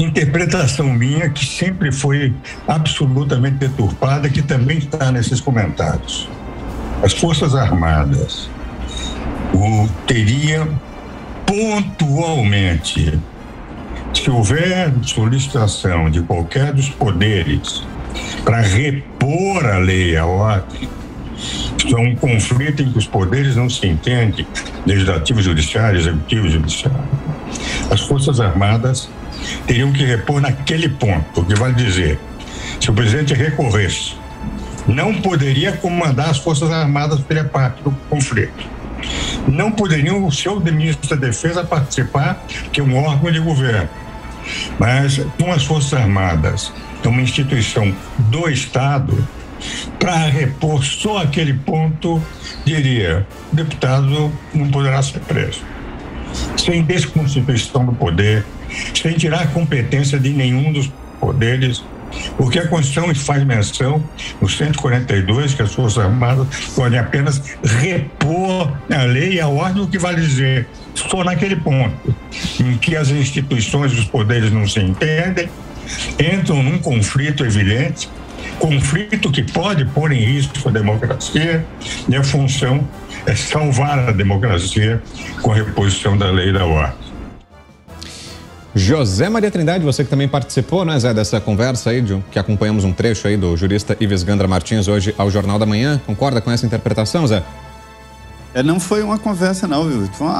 interpretação minha que sempre foi absolutamente deturpada, que também está nesses comentários. As Forças Armadas teriam pontualmente, se houver solicitação de qualquer dos poderes para repor a lei e a ordem, isso é um conflito em que os poderes não se entendem, legislativo, judiciário, executivo, judiciário. As Forças Armadas teriam que repor naquele ponto, o que vale dizer, se o presidente recorresse, não poderia comandar as Forças Armadas pela parte do conflito. Não poderiam o seu ministro da Defesa participar, que é um órgão de governo. Mas, com as Forças Armadas, é uma instituição do Estado, para repor só aquele ponto, diria, o deputado não poderá ser preso. Sem desconstituição do poder, sem tirar a competência de nenhum dos poderes, porque a Constituição faz menção, no 142, que as Forças Armadas podem apenas repor a lei e a ordem, o que vale dizer, só naquele ponto em que as instituições dos poderes não se entendem, entram num conflito evidente, conflito que pode pôr em risco a democracia, e a função é salvar a democracia com a reposição da lei e da ordem. José Maria Trindade, você que também participou, né, Zé, dessa conversa aí, que acompanhamos um trecho aí do jurista Ives Gandra Martins hoje ao Jornal da Manhã. Concorda com essa interpretação, Zé? Não foi uma conversa não, viu? Foi uma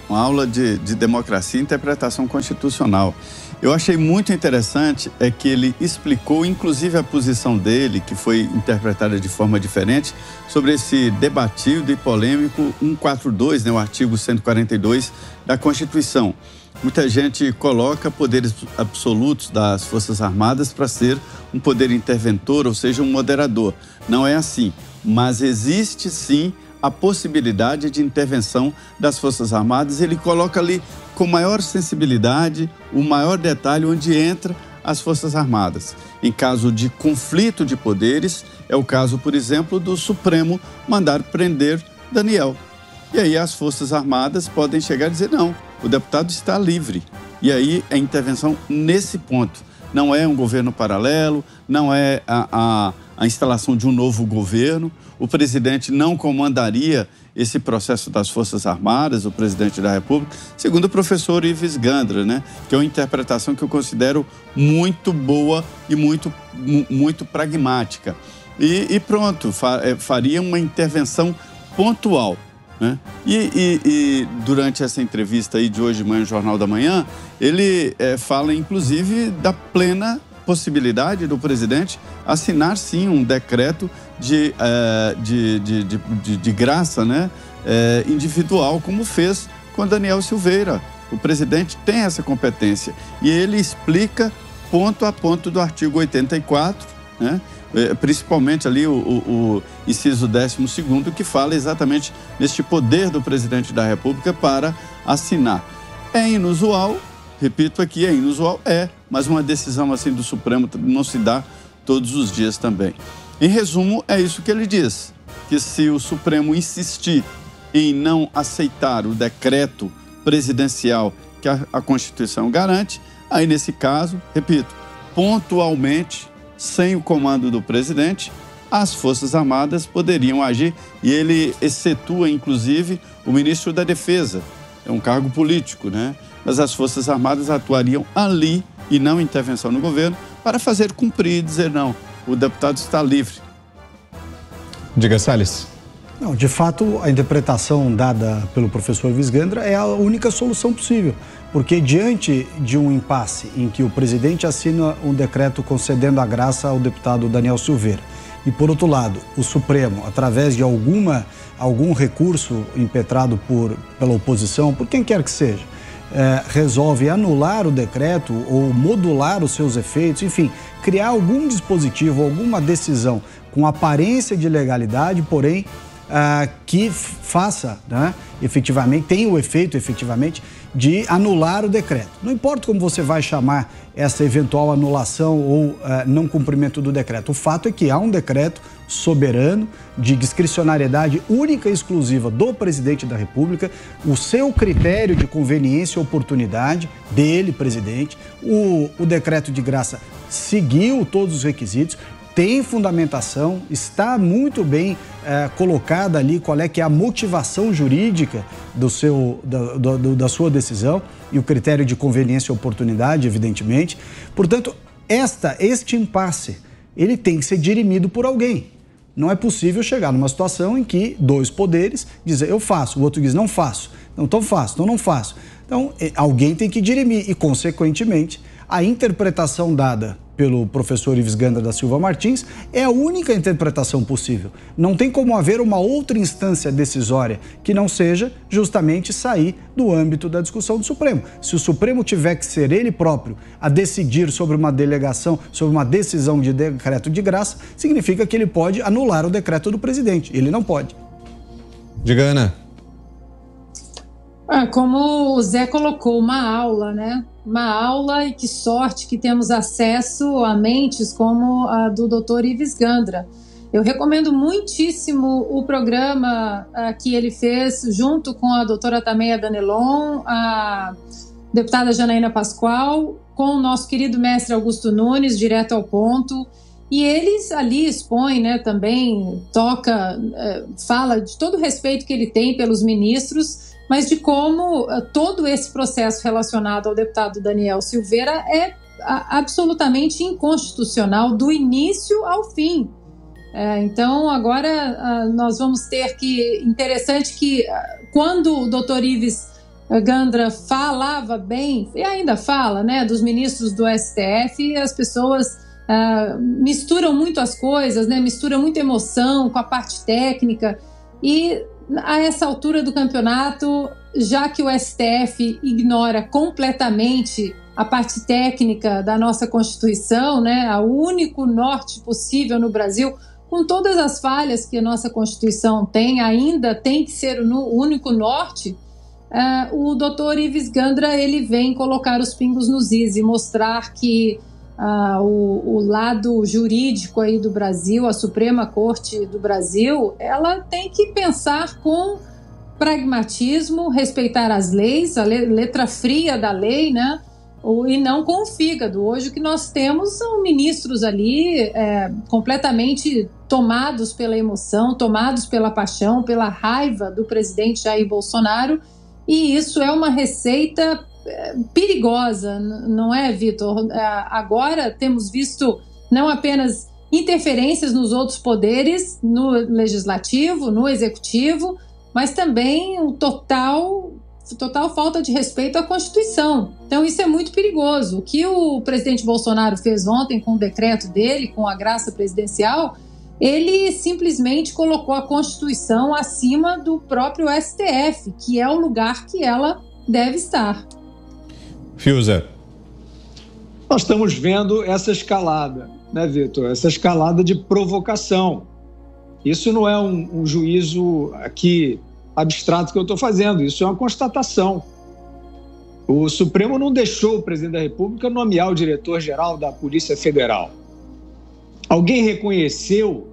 aula de democracia e interpretação constitucional. Eu achei muito interessante que ele explicou, inclusive a posição dele, que foi interpretada de forma diferente, sobre esse debatido e polêmico 142, né, o artigo 142 da Constituição. Muita gente coloca poderes absolutos das Forças Armadas para ser um poder interventor, ou seja, um moderador. Não é assim, mas existe sim a possibilidade de intervenção das Forças Armadas. Ele coloca ali com maior sensibilidade o maior detalhe onde entra as Forças Armadas. Em caso de conflito de poderes, é o caso, por exemplo, do Supremo mandar prender Daniel. E aí as Forças Armadas podem chegar e dizer, não, o deputado está livre. E aí a intervenção nesse ponto. Não é um governo paralelo, não é a instalação de um novo governo. O presidente não comandaria esse processo das Forças Armadas, o presidente da República, segundo o professor Ives Gandra, né? Que é uma interpretação que eu considero muito boa e muito pragmática. E pronto, faria uma intervenção pontual, né? E durante essa entrevista aí de hoje de manhã, no Jornal da Manhã, ele fala inclusive da plena possibilidade do presidente assinar sim um decreto de graça, né, individual, como fez com Daniel Silveira. O presidente tem essa competência e ele explica ponto a ponto do artigo 84, né? Principalmente ali o inciso 12º, que fala exatamente neste poder do presidente da República para assinar. É inusual, repito aqui, é inusual, mas uma decisão assim do Supremo não se dá todos os dias também. Em resumo, é isso que ele diz, que se o Supremo insistir em não aceitar o decreto presidencial que a Constituição garante, aí nesse caso, repito, pontualmente, sem o comando do presidente, as Forças Armadas poderiam agir, e ele excetua, inclusive, o ministro da Defesa, é um cargo político, né? Mas as Forças Armadas atuariam ali, e não intervenção no governo, para fazer cumprir e dizer não, o deputado está livre. Diga, Salles. Não, de fato, a interpretação dada pelo professor Ives Gandra é a única solução possível, porque diante de um impasse em que o presidente assina um decreto concedendo a graça ao deputado Daniel Silveira e, por outro lado, o Supremo, através de algum recurso impetrado pela oposição, por quem quer que seja, resolve anular o decreto ou modular os seus efeitos, enfim, criar algum dispositivo, alguma decisão com aparência de legalidade, porém que faça, né, efetivamente, tenha o efeito efetivamente de anular o decreto. Não importa como você vai chamar essa eventual anulação ou não cumprimento do decreto, o fato é que há um decreto soberano, de discricionariedade única e exclusiva do presidente da República, o seu critério de conveniência e oportunidade dele, presidente, o decreto de graça seguiu todos os requisitos, tem fundamentação, está muito bem colocada ali qual é que é a motivação jurídica da sua decisão e o critério de conveniência e oportunidade, evidentemente. Portanto, este impasse, ele tem que ser dirimido por alguém. Não é possível chegar numa situação em que dois poderes dizem eu faço, o outro diz não faço, então faço, então não faço. Então, alguém tem que dirimir e, consequentemente, a interpretação dada pelo professor Ives Gandra da Silva Martins é a única interpretação possível. Não tem como haver uma outra instância decisória que não seja justamente sair do âmbito da discussão do Supremo. Se o Supremo tiver que ser ele próprio a decidir sobre uma delegação, sobre uma decisão de decreto de graça, significa que ele pode anular o decreto do presidente. Ele não pode. Diga, Ana. Como o Zé colocou, uma aula, né? Uma aula, e que sorte que temos acesso a mentes como a do Dr. Ives Gandra. Eu recomendo muitíssimo o programa que ele fez junto com a doutora Tameia Danelon, a deputada Janaína Pascoal, com o nosso querido mestre Augusto Nunes, direto ao ponto. E eles ali expõem, né, também fala de todo o respeito que ele tem pelos ministros, mas de como todo esse processo relacionado ao deputado Daniel Silveira é absolutamente inconstitucional do início ao fim. Então, agora nós vamos ter que... Interessante que quando o doutor Ives Gandra falava bem, e ainda fala, né, dos ministros do STF, as pessoas misturam muito as coisas, né, misturam muita emoção com a parte técnica, e a essa altura do campeonato, já que o STF ignora completamente a parte técnica da nossa Constituição, né, o único norte possível no Brasil, com todas as falhas que a nossa Constituição tem, ainda tem que ser o único norte, o doutor Ives Gandra, ele vem colocar os pingos nos is e mostrar que o lado jurídico aí do Brasil, a Suprema Corte do Brasil, ela tem que pensar com pragmatismo, respeitar as leis, a letra fria da lei, né? E não com o fígado. Hoje o que nós temos são ministros ali completamente tomados pela emoção, tomados pela paixão, pela raiva do presidente Jair Bolsonaro, e isso é uma receita perigosa, não é, Vitor? Agora temos visto não apenas interferências nos outros poderes, no legislativo, no executivo, mas também total falta de respeito à Constituição. Então isso é muito perigoso. O que o presidente Bolsonaro fez ontem com o decreto dele, com a graça presidencial, ele simplesmente colocou a Constituição acima do próprio STF, que é o lugar que ela deve estar. Fiuza. Nós estamos vendo essa escalada, né, Vitor? Essa escalada de provocação. Isso não é um juízo aqui abstrato que eu estou fazendo, isso é uma constatação. O Supremo não deixou o presidente da República nomear o diretor-geral da Polícia Federal. Alguém reconheceu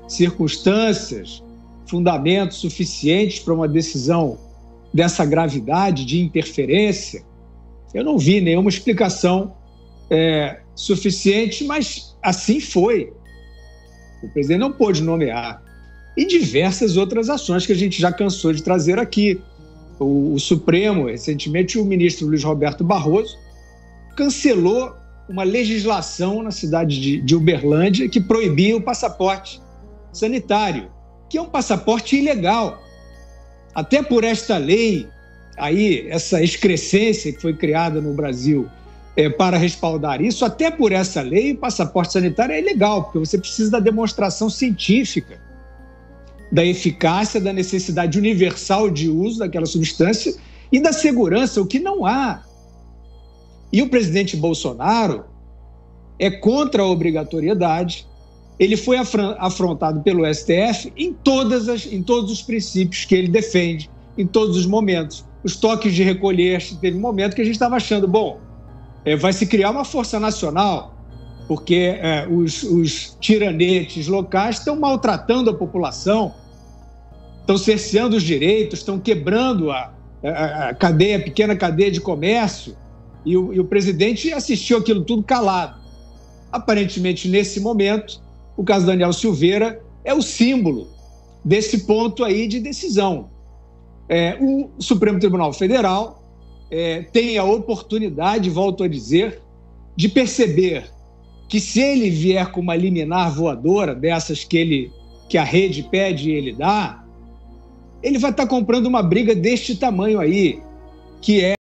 circunstâncias, fundamentos suficientes para uma decisão dessa gravidade de interferência? Eu não vi nenhuma explicação suficiente, mas assim foi. O presidente não pôde nomear. E diversas outras ações que a gente já cansou de trazer aqui. O Supremo, recentemente, o ministro Luiz Roberto Barroso cancelou uma legislação na cidade de Uberlândia que proibia o passaporte sanitário, que é um passaporte ilegal. Até por esta lei, aí, essa excrescência que foi criada no Brasil para respaldar isso, até por essa lei, o passaporte sanitário é ilegal, porque você precisa da demonstração científica da eficácia, da necessidade universal de uso daquela substância e da segurança, o que não há. E o presidente Bolsonaro é contra a obrigatoriedade, ele foi afrontado pelo STF em todos os princípios que ele defende, em todos os momentos. Os toques de recolher, teve um momento que a gente estava achando, bom, vai se criar uma força nacional, porque os tiranetes locais estão maltratando a população, estão cerceando os direitos, estão quebrando a pequena cadeia de comércio, e o presidente assistiu aquilo tudo calado. Aparentemente, nesse momento, o caso Daniel Silveira é o símbolo desse ponto aí de decisão. O Supremo Tribunal Federal tem a oportunidade, volto a dizer, de perceber que se ele vier com uma liminar voadora, dessas que a rede pede e ele dá, ele vai estar comprando uma briga deste tamanho aí, que é